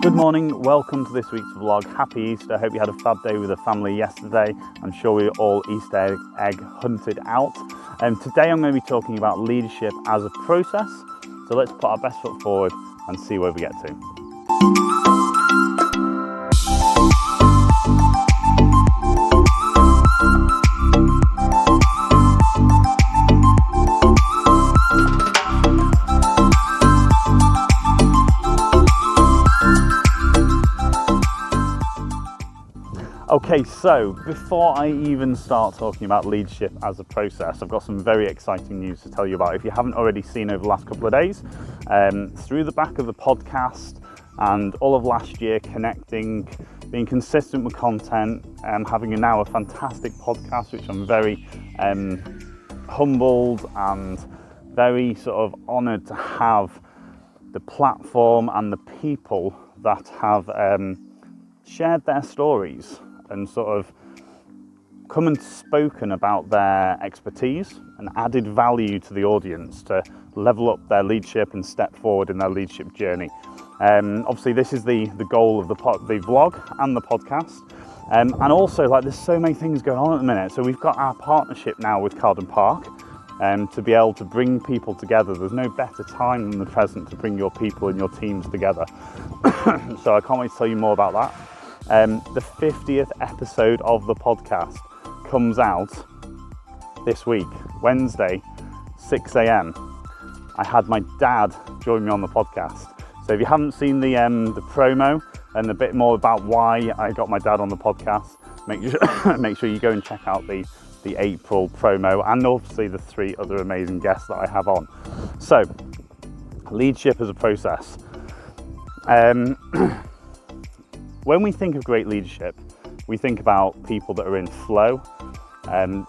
Good morning, welcome to this week's vlog. Happy Easter. I hope you had a fab day with the family yesterday. I'm sure we all Easter egg hunted out. Today I'm going to be talking about leadership as a process. So let's put our best foot forward and see where we get to. Okay, so before I even start talking about leadership as a process, I've got some very exciting news to tell you about. If you haven't already seen over the last couple of days, through the back of the podcast and all of last year connecting, being consistent with content, having now a fantastic podcast, which I'm very humbled and very sort of honoured to have the platform and the people that have shared their stories and sort of come and spoken about their expertise and added value to the audience to level up their leadership and step forward in their leadership journey. Obviously this is the goal of the vlog and the podcast. And also, like, there's so many things going on at the minute. So we've got our partnership now with Carden Park to be able to bring people together. There's no better time than the present to bring your people and your teams together. So I can't wait to tell you more about that. The 50th episode of the podcast comes out this week, Wednesday, 6 a.m. I had my dad join me on the podcast. So if you haven't seen the promo and a bit more about why I got my dad on the podcast, make sure you go and check out the April promo and obviously the 3 other amazing guests that I have on. So, leadership as a process. When we think of great leadership, we think about people that are in flow.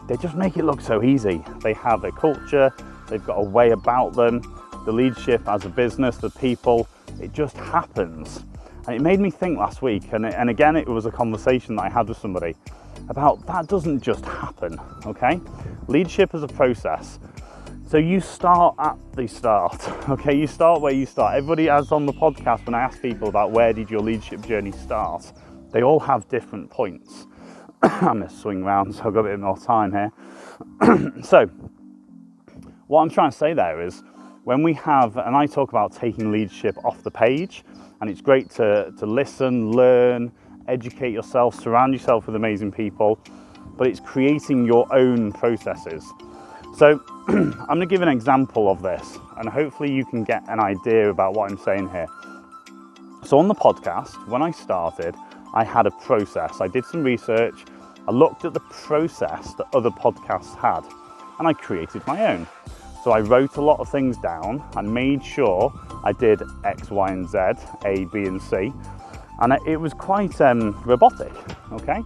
They just make it look so easy. They have a culture, they've got a way about them. The leadership as a business, the people, it just happens. And it made me think last week, and again, it was a conversation that I had with somebody about that doesn't just happen, okay? Leadership as a process. So you start at the start, okay? You start where you start. Everybody, as on the podcast, when I ask people about where did your leadership journey start, they all have different points. I'm going to swing round so I've got a bit more time here. So what I'm trying to say there is when we have, and I talk about taking leadership off the page, and it's great to listen, learn, educate yourself, surround yourself with amazing people, but it's creating your own processes. So I'm going to give an example of this, and hopefully you can get an idea about what I'm saying here. So on the podcast, when I started, I had a process. I did some research, I looked at the process that other podcasts had, and I created my own. So I wrote a lot of things down and made sure I did X, Y, and Z, A, B, and C, and it was quite robotic, okay?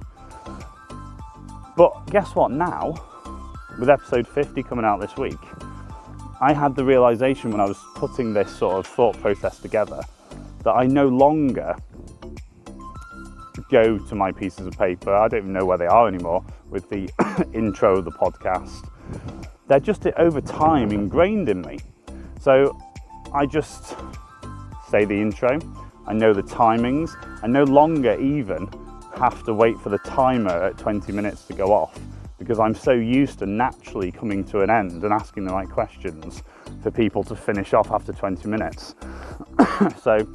But guess what now? With episode 50 coming out this week, I had the realization when I was putting this sort of thought process together that I no longer go to my pieces of paper. I don't even know where they are anymore with the intro of the podcast. They're just over time ingrained in me. So I just say the intro, I know the timings, I no longer even have to wait for the timer at 20 minutes to go off, because I'm so used to naturally coming to an end and asking the right questions for people to finish off after 20 minutes. So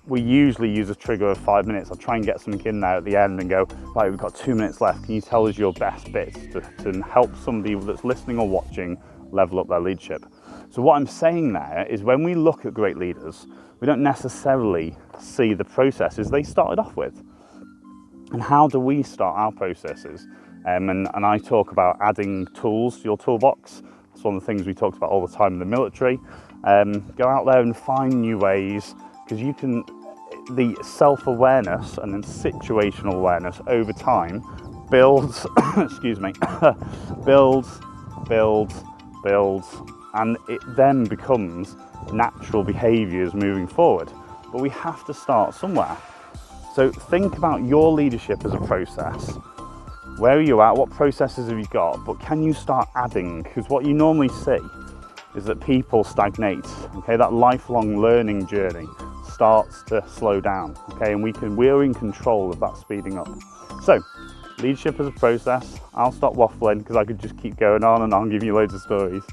we usually use a trigger of 5 minutes. I'll try and get something in there at the end and go, right, we've got 2 minutes left. Can you tell us your best bits to help somebody that's listening or watching level up their leadership? So what I'm saying there is when we look at great leaders, we don't necessarily see the processes they started off with. And how do we start our processes? And I talk about adding tools to your toolbox. That's one of the things we talked about all the time in the military. Go out there and find new ways, because you can, the self-awareness and then situational awareness over time builds, excuse me, builds, and it then becomes natural behaviours moving forward. But we have to start somewhere. So think about your leadership as a process. Where are you at? What processes have you got? But can you start adding? Because what you normally see is that people stagnate, okay? That lifelong learning journey starts to slow down, okay? And we're in control of that speeding up. So, leadership as a process. I'll stop waffling because I could just keep going on and on, giving you loads of stories.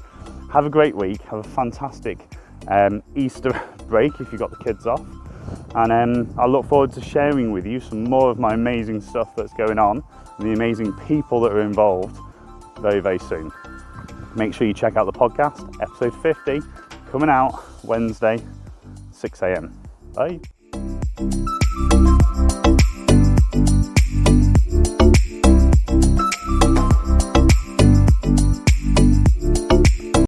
Have a great week. Have a fantastic Easter break if you've got the kids off. And I look forward to sharing with you some more of my amazing stuff that's going on and the amazing people that are involved very, very soon. Make sure you check out the podcast, episode 50, coming out Wednesday, 6 a.m. Bye.